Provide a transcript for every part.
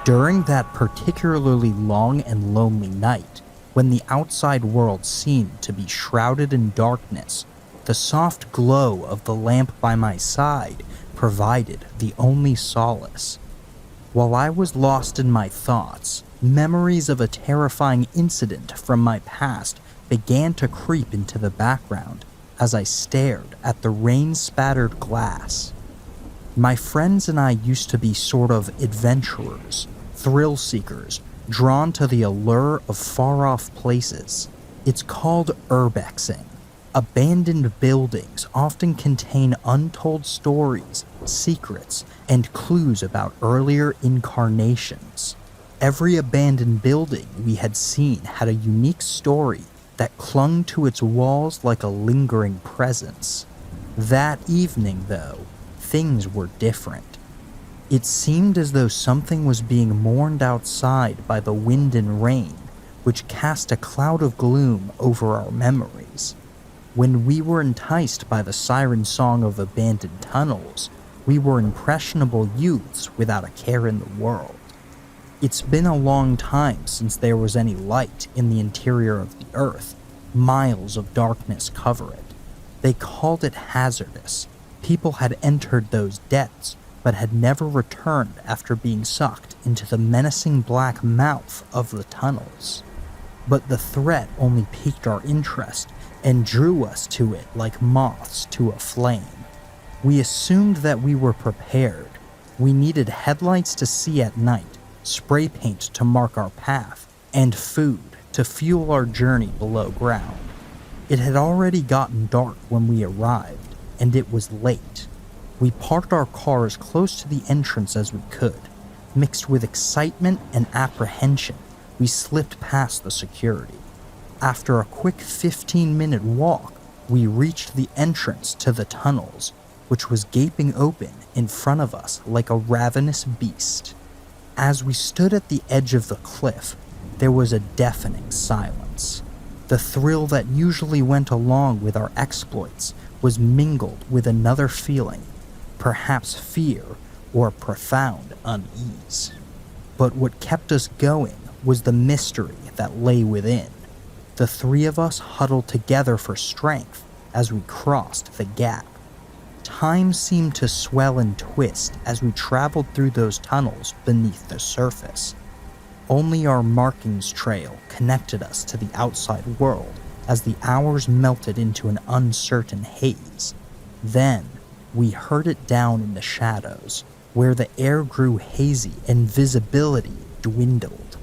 During that particularly long and lonely night, when the outside world seemed to be shrouded in darkness, the soft glow of the lamp by my side provided the only solace. While I was lost in my thoughts, memories of a terrifying incident from my past began to creep into the background as I stared at the rain-spattered glass. My friends and I used to be sort of adventurers, thrill-seekers, drawn to the allure of far-off places. It's called urbexing. Abandoned buildings often contain untold stories, secrets, and clues about earlier incarnations. Every abandoned building we had seen had a unique story that clung to its walls like a lingering presence. That evening, though, things were different. It seemed as though something was being mourned outside by the wind and rain, which cast a cloud of gloom over our memories. When we were enticed by the siren song of abandoned tunnels, we were impressionable youths without a care in the world. It's been a long time since there was any light in the interior of the earth. Miles of darkness cover it. They called it hazardous. People had entered those depths, but had never returned after being sucked into the menacing black mouth of the tunnels. But the threat only piqued our interest and drew us to it like moths to a flame. We assumed that we were prepared. We needed headlights to see at night, spray paint to mark our path, and food to fuel our journey below ground. It had already gotten dark when we arrived, and it was late. We parked our car as close to the entrance as we could. Mixed with excitement and apprehension, we slipped past the security. After a quick 15-minute walk, we reached the entrance to the tunnels, which was gaping open in front of us like a ravenous beast. As we stood at the edge of the cliff, there was a deafening silence. The thrill that usually went along with our exploits was mingled with another feeling, perhaps fear or profound unease. But what kept us going was the mystery that lay within. The three of us huddled together for strength as we crossed the gap. Time seemed to swell and twist as we traveled through those tunnels beneath the surface. Only our markings trail connected us to the outside world as the hours melted into an uncertain haze. Then, we heard it down in the shadows, where the air grew hazy and visibility dwindled.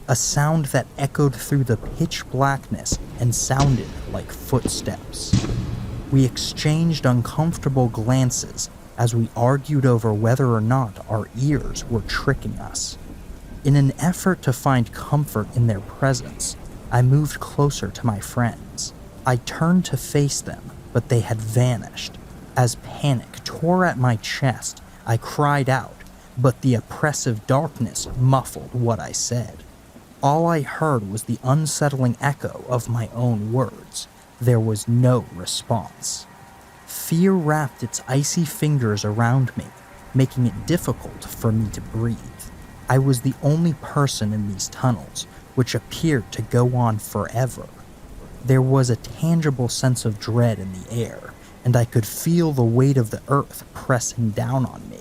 A sound that echoed through the pitch blackness and sounded like footsteps. We exchanged uncomfortable glances as we argued over whether or not our ears were tricking us. In an effort to find comfort in their presence, I moved closer to my friends. I turned to face them, but they had vanished. As panic tore at my chest, I cried out, but the oppressive darkness muffled what I said. All I heard was the unsettling echo of my own words. There was no response. Fear wrapped its icy fingers around me, making it difficult for me to breathe. I was the only person in these tunnels, which appeared to go on forever. There was a tangible sense of dread in the air, and I could feel the weight of the earth pressing down on me.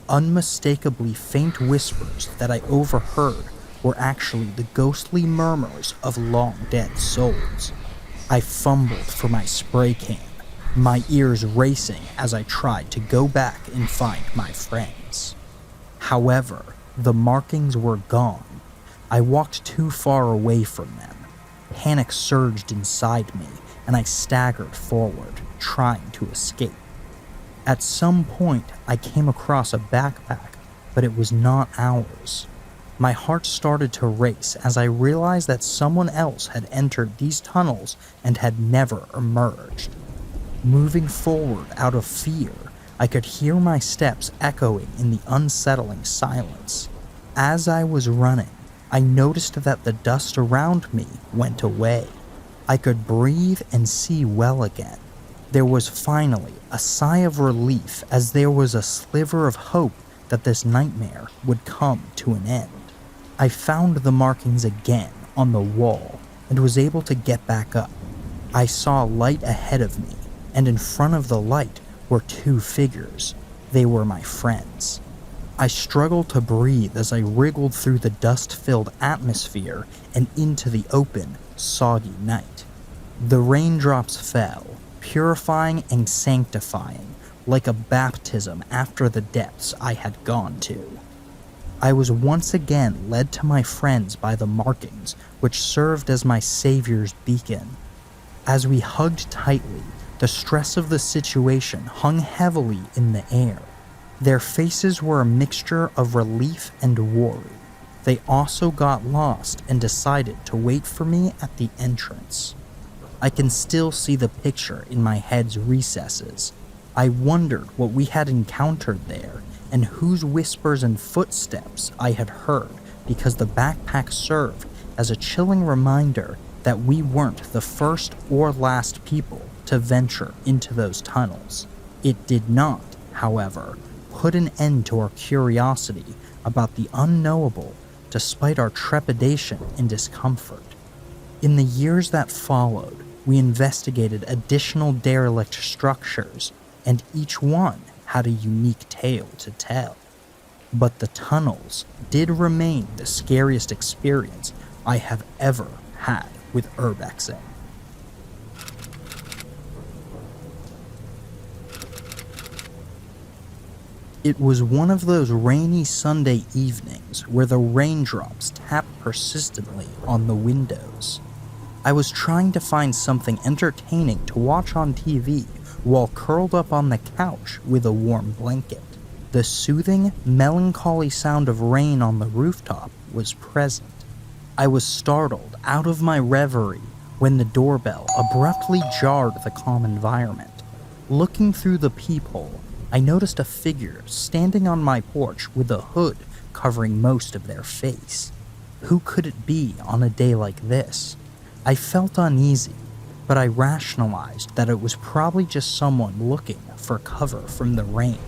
Unmistakably faint whispers that I overheard were actually the ghostly murmurs of long-dead souls. I fumbled for my spray can, my ears racing as I tried to go back and find my friends. However, the markings were gone. I walked too far away from them. Panic surged inside me, and I staggered forward, trying to escape. At some point, I came across a backpack, but it was not ours. My heart started to race as I realized that someone else had entered these tunnels and had never emerged. Moving forward out of fear, I could hear my steps echoing in the unsettling silence. As I was running, I noticed that the dust around me went away. I could breathe and see well again. There was finally a sigh of relief as there was a sliver of hope that this nightmare would come to an end. I found the markings again on the wall and was able to get back up. I saw light ahead of me, and in front of the light were two figures. They were my friends. I struggled to breathe as I wriggled through the dust-filled atmosphere and into the open, soggy night. The raindrops fell, purifying and sanctifying, like a baptism after the depths I had gone to. I was once again led to my friends by the markings, which served as my savior's beacon. As we hugged tightly, the stress of the situation hung heavily in the air. Their faces were a mixture of relief and worry. They also got lost and decided to wait for me at the entrance. I can still see the picture in my head's recesses. I wondered what we had encountered there and whose whispers and footsteps I had heard, because the backpack served as a chilling reminder that we weren't the first or last people to venture into those tunnels. It did not, however, put an end to our curiosity about the unknowable, despite our trepidation and discomfort. In the years that followed, we investigated additional derelict structures, and each one had a unique tale to tell. But the tunnels did remain the scariest experience I have ever had with urbexing. It was one of those rainy Sunday evenings where the raindrops tapped persistently on the windows. I was trying to find something entertaining to watch on TV while curled up on the couch with a warm blanket. The soothing, melancholy sound of rain on the rooftop was present. I was startled out of my reverie when the doorbell abruptly jarred the calm environment. Looking through the peephole, I noticed a figure standing on my porch with a hood covering most of their face. Who could it be on a day like this? I felt uneasy, but I rationalized that it was probably just someone looking for cover from the rain.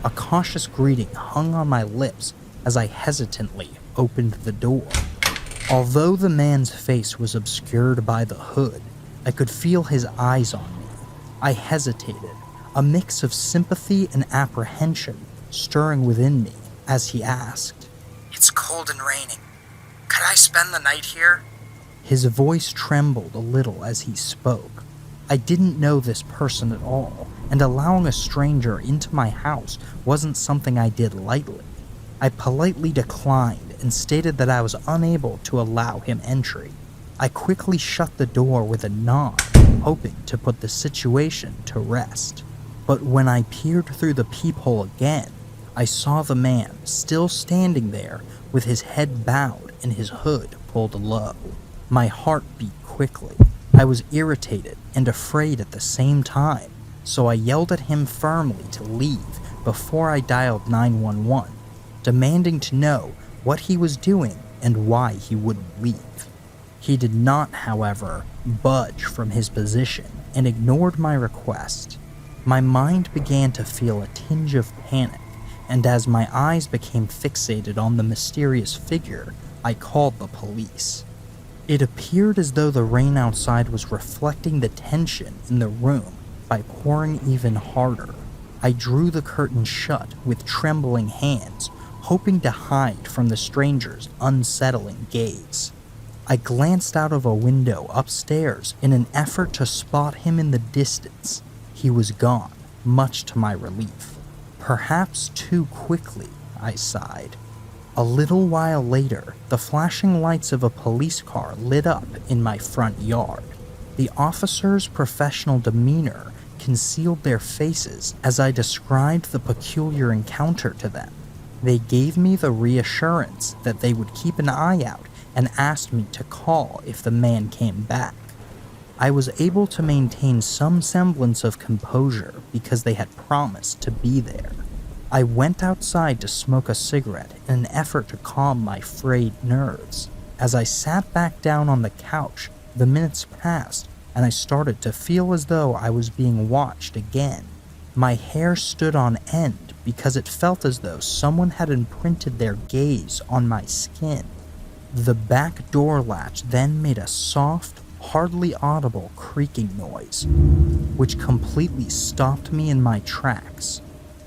A cautious greeting hung on my lips as I hesitantly opened the door. Although the man's face was obscured by the hood, I could feel his eyes on me. I hesitated, a mix of sympathy and apprehension stirring within me as he asked, "It's cold and raining. Could I spend the night here?" His voice trembled a little as he spoke. I didn't know this person at all, and allowing a stranger into my house wasn't something I did lightly. I politely declined and stated that I was unable to allow him entry. I quickly shut the door with a nod, hoping to put the situation to rest. But when I peered through the peephole again, I saw the man still standing there with his head bowed and his hood pulled low. My heart beat quickly. I was irritated and afraid at the same time, so I yelled at him firmly to leave before I dialed 911, demanding to know what he was doing and why he wouldn't leave. He did not, however, budge from his position and ignored my request. My mind began to feel a tinge of panic, and as my eyes became fixated on the mysterious figure, I called the police. It appeared as though the rain outside was reflecting the tension in the room by pouring even harder. I drew the curtain shut with trembling hands, hoping to hide from the stranger's unsettling gaze. I glanced out of a window upstairs in an effort to spot him in the distance. He was gone, much to my relief. Perhaps too quickly, I sighed. A little while later, the flashing lights of a police car lit up in my front yard. The officers' professional demeanor concealed their faces as I described the peculiar encounter to them. They gave me the reassurance that they would keep an eye out and asked me to call if the man came back. I was able to maintain some semblance of composure because they had promised to be there. I went outside to smoke a cigarette in an effort to calm my frayed nerves. As I sat back down on the couch, the minutes passed, and I started to feel as though I was being watched again. My hair stood on end because it felt as though someone had imprinted their gaze on my skin. The back door latch then made a soft, hardly audible creaking noise, which completely stopped me in my tracks.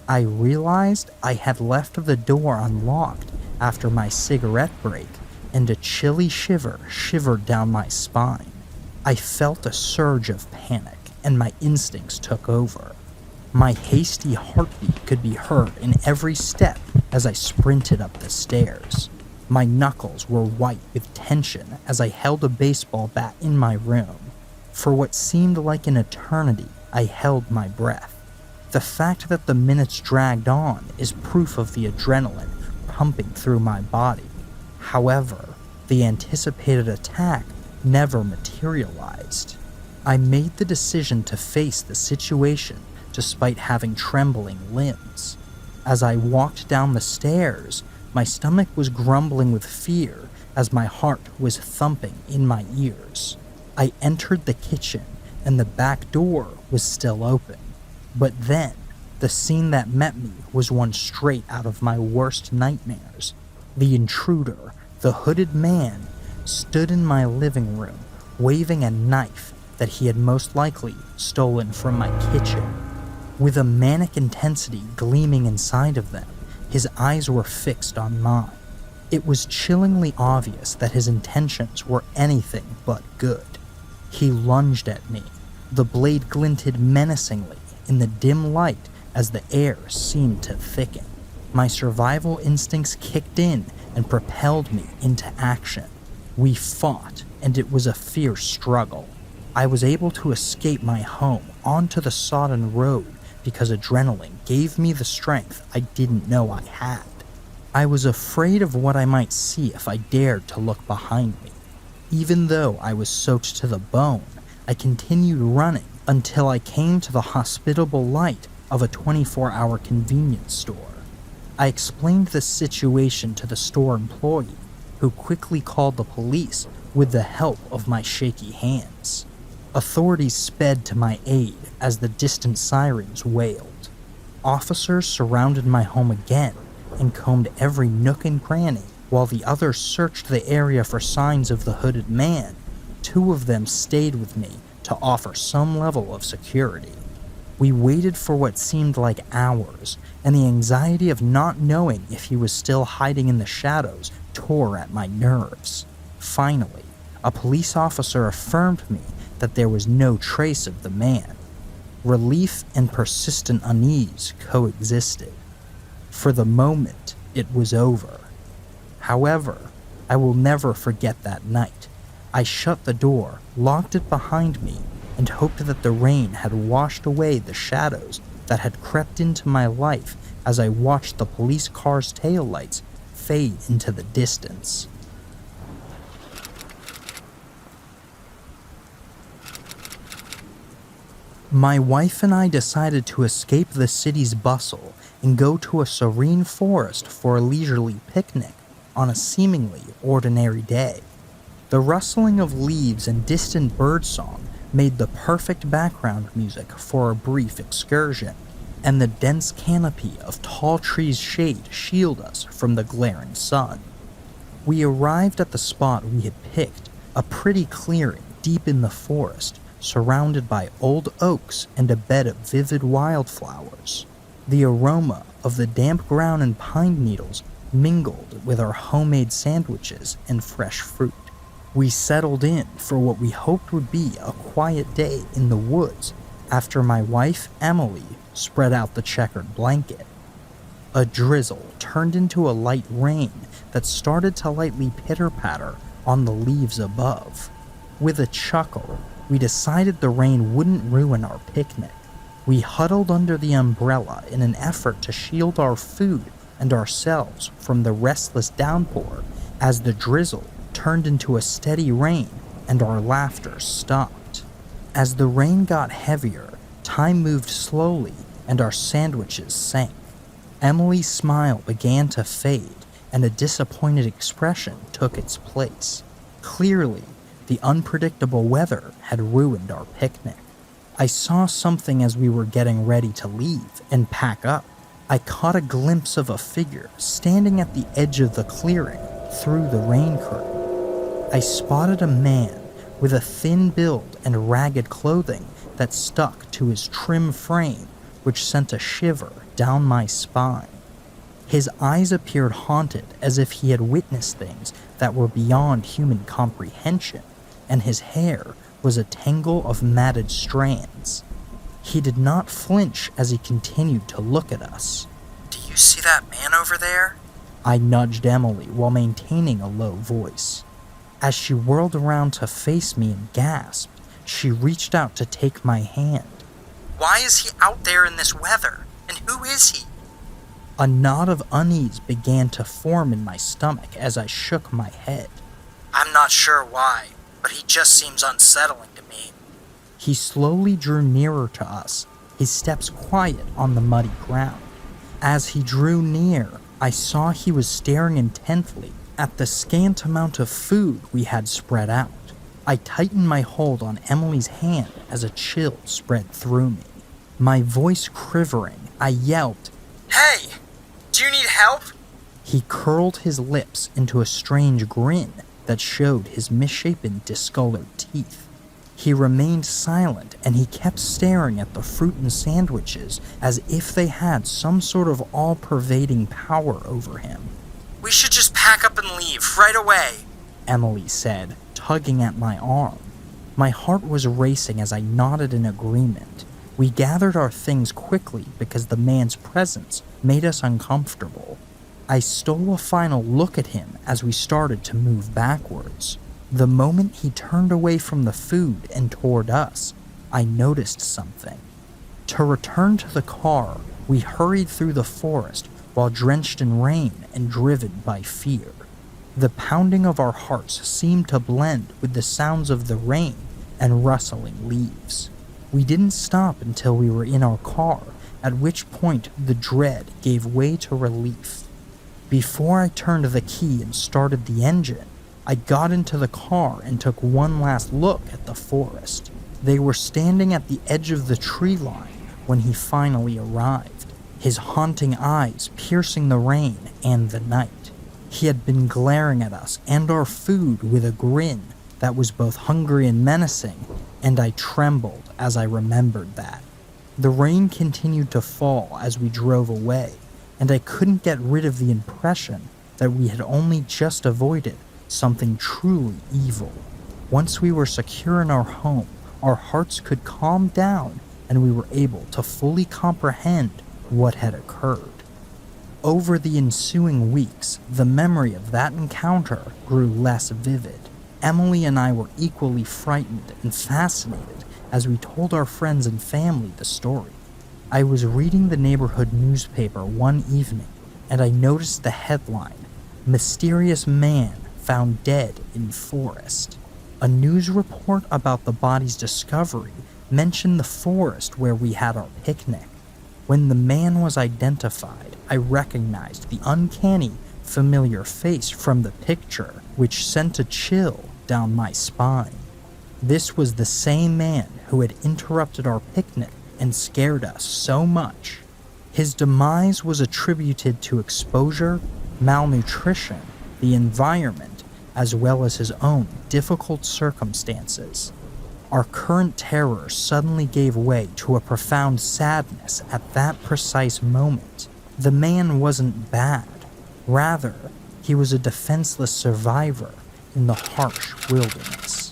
I realized I had left the door unlocked after my cigarette break, and a chilly shiver shivered down my spine. I felt a surge of panic, and my instincts took over. My hasty heartbeat could be heard in every step as I sprinted up the stairs. My knuckles were white with tension as I held a baseball bat in my room. For what seemed like an eternity, I held my breath. The fact that the minutes dragged on is proof of the adrenaline pumping through my body. However, the anticipated attack never materialized. I made the decision to face the situation despite having trembling limbs. As I walked down the stairs, my stomach was grumbling with fear as my heart was thumping in my ears. I entered the kitchen and the back door was still open. But then, the scene that met me was one straight out of my worst nightmares. The intruder, the hooded man, stood in my living room, waving a knife that he had most likely stolen from my kitchen. With a manic intensity gleaming inside of them, his eyes were fixed on mine. It was chillingly obvious that his intentions were anything but good. He lunged at me. The blade glinted menacingly in the dim light as the air seemed to thicken. My survival instincts kicked in and propelled me into action. We fought, and it was a fierce struggle. I was able to escape my home onto the sodden road because adrenaline gave me the strength I didn't know I had. I was afraid of what I might see if I dared to look behind me. Even though I was soaked to the bone, I continued running until I came to the hospitable light of a 24-hour convenience store. I explained the situation to the store employee, who quickly called the police with the help of my shaky hands. Authorities sped to my aid as the distant sirens wailed. Officers surrounded my home again and combed every nook and cranny, while the others searched the area for signs of the hooded man. Two of them stayed with me to offer some level of security. We waited for what seemed like hours, and the anxiety of not knowing if he was still hiding in the shadows tore at my nerves. Finally, a police officer affirmed me that there was no trace of the man. Relief and persistent unease coexisted. For the moment, it was over. However, I will never forget that night. I shut the door, locked it behind me, and hoped that the rain had washed away the shadows that had crept into my life as I watched the police car's taillights fade into the distance. My wife and I decided to escape the city's bustle and go to a serene forest for a leisurely picnic on a seemingly ordinary day. The rustling of leaves and distant birdsong made the perfect background music for a brief excursion, and the dense canopy of tall trees' shade shield us from the glaring sun. We arrived at the spot we had picked, a pretty clearing deep in the forest, surrounded by old oaks and a bed of vivid wildflowers. The aroma of the damp ground and pine needles mingled with our homemade sandwiches and fresh fruit. We settled in for what we hoped would be a quiet day in the woods after my wife, Emily, spread out the checkered blanket. A drizzle turned into a light rain that started to lightly pitter-patter on the leaves above. With a chuckle, we decided the rain wouldn't ruin our picnic. We huddled under the umbrella in an effort to shield our food and ourselves from the restless downpour as the drizzle turned into a steady rain and our laughter stopped. As the rain got heavier, time moved slowly and our sandwiches sank. Emily's smile began to fade and a disappointed expression took its place. Clearly, the unpredictable weather had ruined our picnic. I saw something as we were getting ready to leave and pack up. I caught a glimpse of a figure standing at the edge of the clearing through the rain curtain. I spotted a man with a thin build and ragged clothing that stuck to his trim frame, which sent a shiver down my spine. His eyes appeared haunted, as if he had witnessed things that were beyond human comprehension, and his hair was a tangle of matted strands. He did not flinch as he continued to look at us. Do you see that man over there? I nudged Emily while maintaining a low voice. As she whirled around to face me and gasped, she reached out to take my hand. Why is he out there in this weather? And who is he? A knot of unease began to form in my stomach as I shook my head. I'm not sure why, but he just seems unsettling to me. He slowly drew nearer to us, his steps quiet on the muddy ground. As he drew near, I saw he was staring intently at the scant amount of food we had spread out. I tightened my hold on Emily's hand as a chill spread through me. My voice quivering, I yelped, Hey! Do you need help? He curled his lips into a strange grin that showed his misshapen, discolored teeth. He remained silent, and he kept staring at the fruit and sandwiches as if they had some sort of all-pervading power over him. We should just pack up and leave right away, Emily said, tugging at my arm. My heart was racing as I nodded in agreement. We gathered our things quickly because the man's presence made us uncomfortable. I stole a final look at him as we started to move backwards. The moment he turned away from the food and toward us, I noticed something. To return to the car, we hurried through the forest while drenched in rain and driven by fear. The pounding of our hearts seemed to blend with the sounds of the rain and rustling leaves. We didn't stop until we were in our car, at which point the dread gave way to relief. Before I turned the key and started the engine, I got into the car and took one last look at the forest. They were standing at the edge of the tree line when he finally arrived, his haunting eyes piercing the rain and the night. He had been glaring at us and our food with a grin that was both hungry and menacing, and I trembled as I remembered that. The rain continued to fall as we drove away, and I couldn't get rid of the impression that we had only just avoided something truly evil. Once we were secure in our home, our hearts could calm down and we were able to fully comprehend what had occurred. Over the ensuing weeks, the memory of that encounter grew less vivid. Emily and I were equally frightened and fascinated as we told our friends and family the story. I was reading the neighborhood newspaper one evening, and I noticed the headline, "Mysterious Man Found Dead in Forest." A news report about the body's discovery mentioned the forest where we had our picnic. When the man was identified, I recognized the uncanny, familiar face from the picture, which sent a chill down my spine. This was the same man who had interrupted our picnic and scared us so much. His demise was attributed to exposure, malnutrition, the environment, as well as his own difficult circumstances. Our current terror suddenly gave way to a profound sadness at that precise moment. The man wasn't bad. Rather, he was a defenseless survivor in the harsh wilderness.